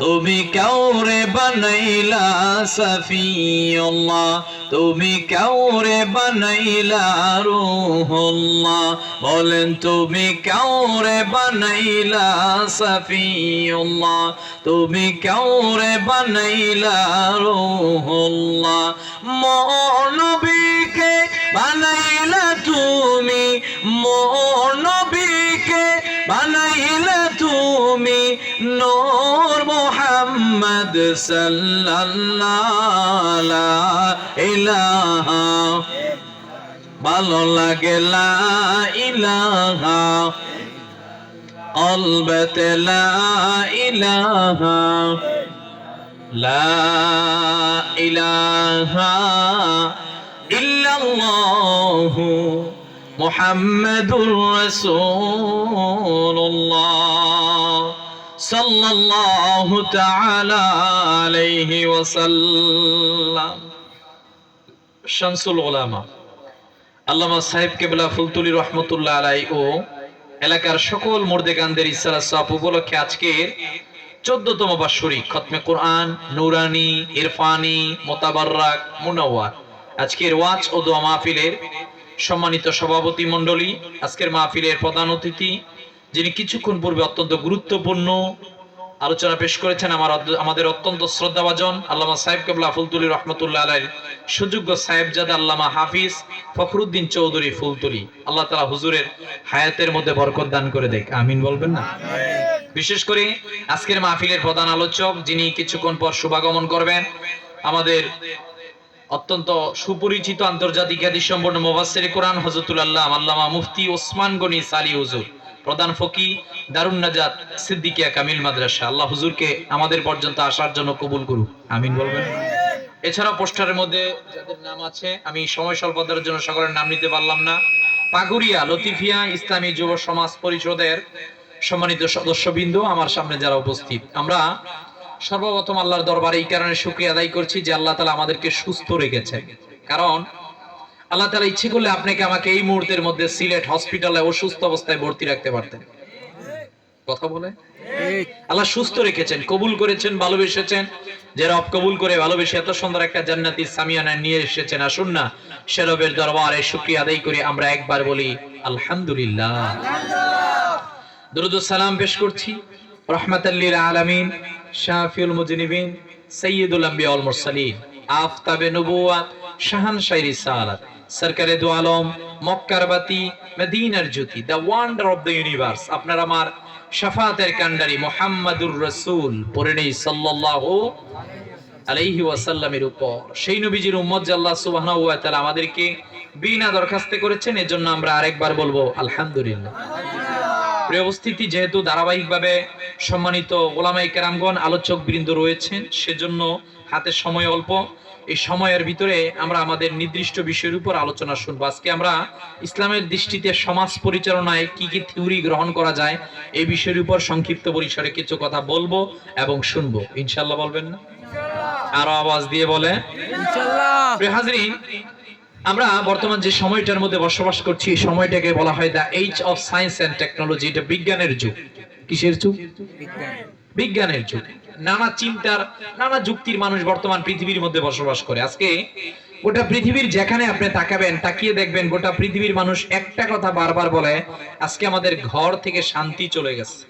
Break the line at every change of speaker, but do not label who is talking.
তুমি কাউরে বানাইলা সফিউল্লাহ, তুমি কাউরে বানাইলা রূহুল্লাহ। বলেন তুমি কাউরে বানাইলা সফিউল্লাহ, তুমি কাউরে বানাইলা রূহুল্লাহ। নবীকে বানাইলা তুমি, নবীকে বানাইলা তুমি নূর মুহাম্মদ সাল্লাল্লাহু লা ইলাহা, ভালো লাগে লা ইলাহা, কলবেতে লা ইলাহা, লা ইলাহা ইল্লাল্লাহু মুহাম্মাদুর রাসূলুল্লাহ সাল্লাল্লাহু তাআলা আলাইহি ওয়াসাল্লাম। শামসুল উলামা আল্লামা সাহেব কেবলা ফুলতুলি রহমতুল্লাহ আলাইহি ও এলাকার সকল মুর্দেগানদের ইসলাত সাফ উপলক্ষে আজকের 14তম বাৎসরিক খতমে কোরআন নূরানী ইরফানি মুতাবাররাক মুনাওয়ার আজকের ওয়াজ ও দোয়া মাহফিলের সম্মানিত সভাপতি মণ্ডলী, আজকের মাহফিলের প্রধান অতিথি যিনি কিছুক্ষণ পূর্বে অত্যন্ত গুরুত্বপূর্ণ আলোচনা পেশ করেছেন, আমাদের অত্যন্ত শ্রদ্ধাভাজন আল্লামা সাহেব কেবলা ফুলতুলি রহমতুল্লাহ আলাইহির সুযোগ্য সাহেবজাদা আল্লামা হাফিজ ফখরুদ্দিন চৌধুরী ফুলতুলি। আল্লাহ তাআলা হুজুরের হায়াতের মধ্যে বরকত দান করে দেখ, আমিন বলবেন না? বিশেষ করে আজকের মাহফিলের প্রধান আলোচক যিনি কিছুক্ষণ পর শুভাগমন করবেন, আমাদের অত্যন্ত সুপরিচিত আন্তর্জাতিক খ্যাতিসম্পন্ন মুফাসসিরে কোরআন হযরতুল আল্লামা মুফতি ওসমান গনি সালি হুজুর, প্রধান ফকি দারুন নাজাত সিদ্দিকিয়া কামিল মাদ্রাসা। আল্লাহ হুজুরকে আমাদের পর্যন্ত আসার জন্য কবুল করুক, আমিন বলবেন। এছাড়া পোস্টারের মধ্যে যাদের নাম আছে, আমি সময় স্বল্পতার জন্য সকলের নাম নিতে পারলাম না। পাগুড়িয়া লতিফিয়া ইসলামী যুব সমাজ পরিষদের সম্মানিত সদস্যবৃন্দ, আমার সামনে যারা উপস্থিত, আমরা সর্বপ্রথম আল্লাহর দরবারে এই কারণে শুকরিয়া আদায় করছি যে আল্লাহ তাআলা আমাদেরকে সুস্থ রেখেছেন। কারণ আল্লাহ তাআলা ইচ্ছে করলে আপনাকে আমাকে এই মুহূর্তের মধ্যে সিলেট হসপিটালে অসুস্থ অবস্থায় ভর্তি রাখতে পারতেন। কথা বলে আল্লাহ সুস্থ রেখেছেন, কবুল করেছেন, ভালোবেসেছেন। যে রব কবুল করে ভালোবেসে এত সুন্দর একটা জান্নাতি সামিয়ানা নিয়ে এসেছেন, আসুন না সে রবের দরবারে শুকরিয়া আদায় করে আমরা একবার বলি আলহামদুলিল্লাহ। দরুদ ও সালাম পেশ করছি রাহমাতাল লিল আলামিন, শাফিউল মুজনিবিন, সাইয়্যিদুল আম্বিয়া ওয়াল মুরসালিন, আফতাবে নবুওয়াত, শাহানশাহ রিসালাত, সরকারে দু আলম, মক্কার বাতি, মদিনার জ্যোতি, the wonder of the universe, আপনার আমার শাফাতের কান্ডারি মুহাম্মাদুর রাসূল পড়ে নেই সাল্লাল্লাহু আলাইহি ওয়াসাল্লামের উপর। সেই নবীজির উম্মত যে আল্লাহ সুবহানাহু ওয়া তাআলা আমাদেরকে বিনা দরখাস্তে করেছেন, এজন্য আমরা আরেকবার বলবো আলহামদুলিল্লাহ। প্রিয় উপস্থিতি, যেহেতু ধারাবাহিকভাবে সম্মানিত ওলামায়ে কেরামগণ আলোচক বৃন্দ রয়েছেন, সেজন্য হাতে সময় অল্প। এই সময়ের ভিতরে আমরা আমাদের নির্দিষ্ট বিষয়ের উপর আলোচনা শুনবো। আজকে আমরা ইসলামের দৃষ্টিতে সমাজ পরিচালনায় কি কি থিওরি গ্রহণ করা যায় এই বিষয়ের উপর সংক্ষিপ্ত পরিসরে কিছু কথা বলবো এবং শুনবো, ইনশাআল্লাহ। বলবেন না? আরো আওয়াজ দিয়ে বলে ইনশাআল্লাহ। প্রিয় হাজরিন, আমরা বর্তমান যে সময়টার মধ্যে বসবাস করছি, এই সময়টাকে বলা হয় the age of science and technology. এটা বিজ্ঞানের যুগ। কিসের যুগ? বিজ্ঞানের যুগ। নানা চিন্তার, নানা যুক্তির মানুষ বর্তমান পৃথিবীর মধ্যে বসবাস করে। আজকে গোটা পৃথিবীর যেখানে আপনি তাকাবেন, তাকিয়ে দেখবেন গোটা পৃথিবীর মানুষ একটা কথা বারবার বলে, আজকে আমাদের ঘর থেকে শান্তি চলে গেছে।